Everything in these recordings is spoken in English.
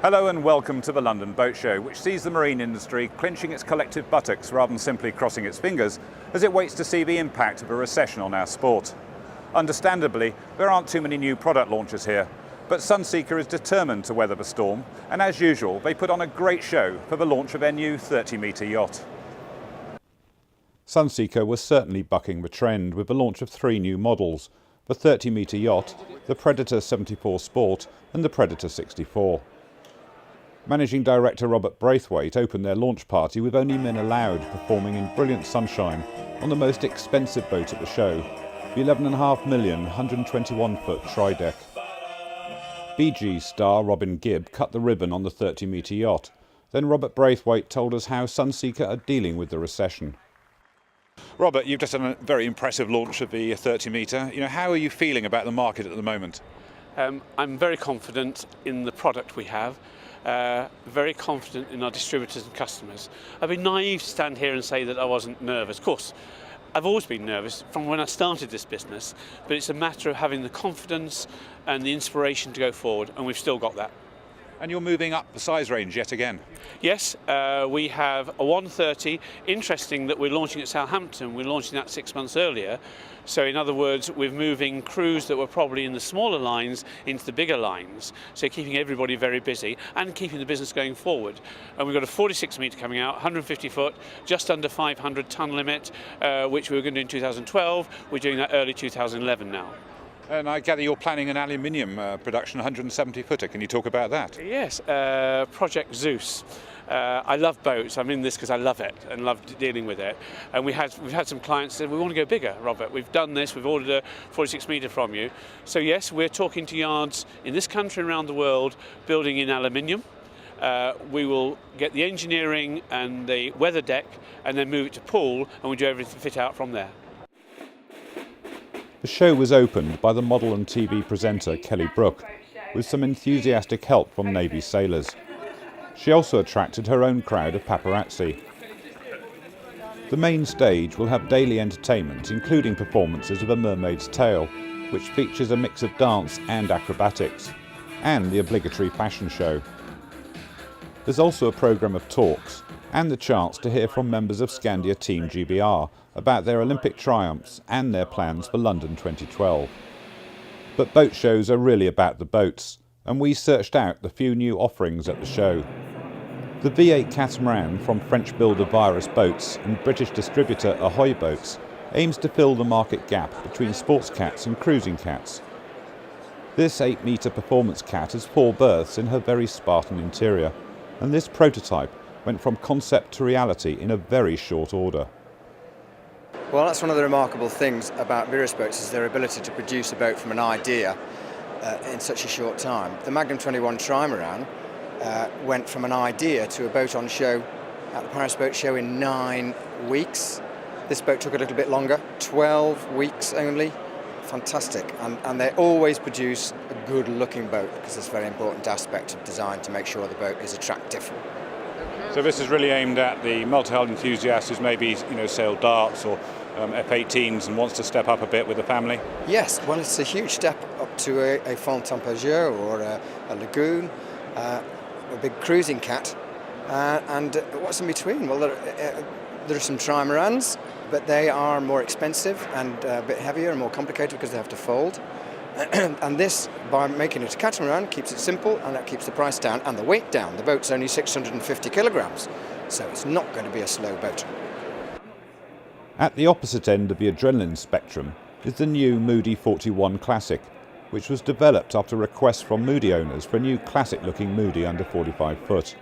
Hello and welcome to the London Boat Show, which sees the marine industry clenching its collective buttocks rather than simply crossing its fingers as it waits to see the impact of a recession on our sport. Understandably, there aren't too many new product launches here, but Sunseeker is determined to weather the storm, and as usual, they put on a great show for the launch of their new 30-metre yacht. Sunseeker was certainly bucking the trend with the launch of 3 new models: the 30-metre yacht, the Predator 74 Sport and the Predator 64. Managing Director Robert Braithwaite opened their launch party with only men allowed, performing in brilliant sunshine on the most expensive boat at the show, the £11.5 million 121-foot Trideck. Bee Gees star Robin Gibb cut the ribbon on the 30-metre yacht. Then Robert Braithwaite told us how Sunseeker are dealing with the recession. Robert, you've just done a very impressive launch of the 30-metre. How are you feeling about the market at the moment? I'm very confident in the product we have. Very confident in our distributors and customers. I'd be naive to stand here and say that I wasn't nervous. Of course, I've always been nervous from when I started this business, but it's a matter of having the confidence and the inspiration to go forward, and we've still got that. And you're moving up the size range yet again? Yes, we have a 130. Interesting that we're launching at Southampton. We're launching that 6 months earlier. So in other words, we're moving crews that were probably in the smaller lines into the bigger lines. So keeping everybody very busy and keeping the business going forward. And we've got a 46 metre coming out, 150 foot, just under 500 tonne limit, which we were going to do in 2012. We're doing that early 2011 now. And I gather you're planning an aluminium production 170-footer. Can you talk about that? Yes, Project Zeus. I love boats. I'm in this because I love it and love dealing with it. And we've had some clients say, we want to go bigger, Robert. We've done this. We've ordered a 46 metre from you. So yes, we're talking to yards in this country and around the world building in aluminium. We will get the engineering and the weather deck and then move it to pool, and we do everything fit out from there. The show was opened by the model and TV presenter Kelly Brook, with some enthusiastic help from Navy sailors. She also attracted her own crowd of paparazzi. The main stage will have daily entertainment, including performances of A Mermaid's Tale, which features a mix of dance and acrobatics, and the obligatory fashion show. There's also a programme of talks, and the chance to hear from members of Scandia Team GBR about their Olympic triumphs and their plans for London 2012. But boat shows are really about the boats, and we searched out the few new offerings at the show. The V8 catamaran from French builder Virus Boats and British distributor Ahoy Boats aims to fill the market gap between sports cats and cruising cats. This 8-metre performance cat has 4 berths in her very Spartan interior, and this prototype went from concept to reality in a very short order. Well, that's one of the remarkable things about Virus Boats, is their ability to produce a boat from an idea in such a short time. The Magnum 21 Trimaran went from an idea to a boat on show at the Paris Boat Show in 9 weeks. This boat took a little bit longer, 12 weeks only. Fantastic. And they always produce a good looking boat, because it's a very important aspect of design to make sure the boat is attractive. So this is really aimed at the multi-hull enthusiast who's maybe sailed darts or F-18s and wants to step up a bit with the family? Yes, well, it's a huge step up to a Fontaine-Pajot or a Lagoon, a big cruising cat, and what's in between? Well, there are some trimarans, but they are more expensive and a bit heavier and more complicated because they have to fold. And this, by making it a catamaran, keeps it simple, and that keeps the price down and the weight down. The boat's only 650 kilograms, so it's not going to be a slow boat. At the opposite end of the adrenaline spectrum is the new Moody 41 Classic, which was developed after requests from Moody owners for a new classic-looking Moody under 45 foot.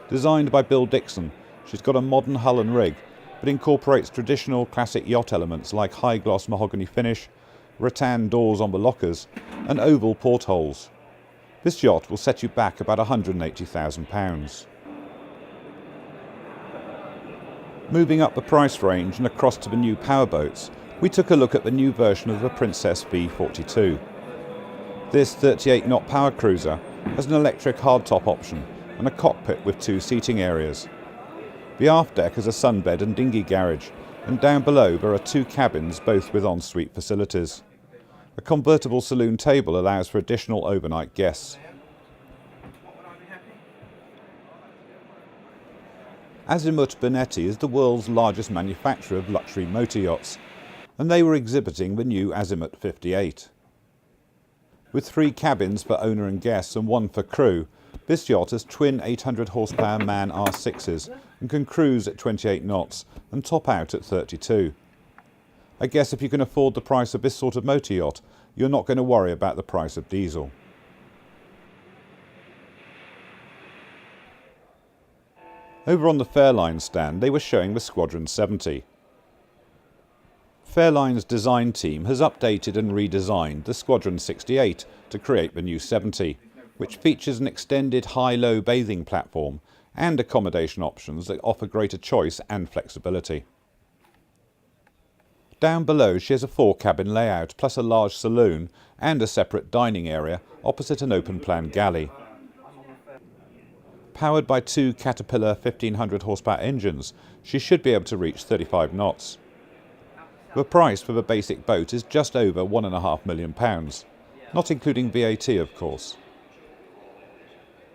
Designed by Bill Dixon, she's got a modern hull and rig, but incorporates traditional classic yacht elements like high-gloss mahogany finish, rattan doors on the lockers, and oval portholes. This yacht will set you back about £180,000. Moving up the price range and across to the new powerboats, we took a look at the new version of the Princess V42. This 38-knot power cruiser has an electric hardtop option and a cockpit with 2 seating areas. The aft deck has a sunbed and dinghy garage, and down below there are 2 cabins, both with ensuite facilities. A convertible saloon table allows for additional overnight guests. Azimut Bonetti is the world's largest manufacturer of luxury motor yachts, and they were exhibiting the new Azimut 58. With 3 cabins for owner and guests and 1 for crew, this yacht has twin 800 horsepower MAN R6s and can cruise at 28 knots and top out at 32. I guess if you can afford the price of this sort of motor yacht, you're not going to worry about the price of diesel. Over on the Fairline stand, they were showing the Squadron 70. Fairline's design team has updated and redesigned the Squadron 68 to create the new 70, which features an extended high-low bathing platform and accommodation options that offer greater choice and flexibility. Down below she has a 4-cabin layout plus a large saloon and a separate dining area opposite an open-plan galley. Powered by 2 Caterpillar 1500 horsepower engines, she should be able to reach 35 knots. The price for the basic boat is just over £1.5 million, not including VAT of course.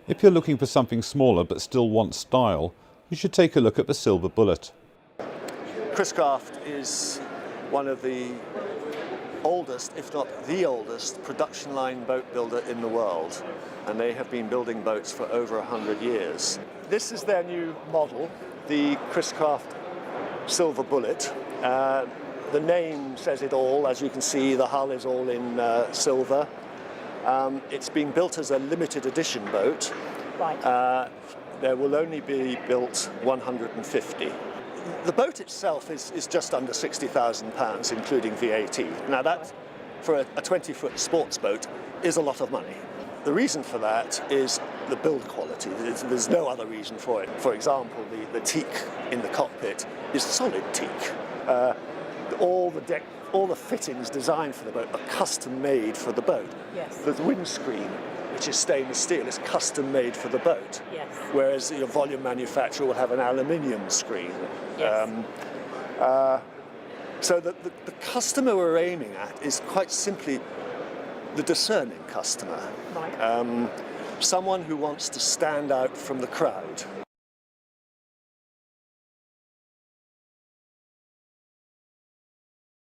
If you're looking for something smaller but still want style, you should take a look at the Silver Bullet. Chris Craft is one of the oldest, if not the oldest, production line boat builder in the world, and they have been building boats for over 100 years. This is their new model, the Chris Craft Silver Bullet. The name says it all. As you can see, the hull is all in silver. It's been built as a limited edition boat. Right. There will only be built 150. The boat itself is just under £60,000, including VAT. Now that, for a 20-foot sports boat, is a lot of money. The reason for that is the build quality. There's no other reason for it. For example, the teak in the cockpit is solid teak. All the fittings designed for the boat are custom made for the boat. Yes. The windscreen, which is stainless steel, is custom made for the boat. Yes. Whereas your volume manufacturer will have an aluminium screen. Yes. So the customer we're aiming at is quite simply the discerning customer. Right. Someone who wants to stand out from the crowd.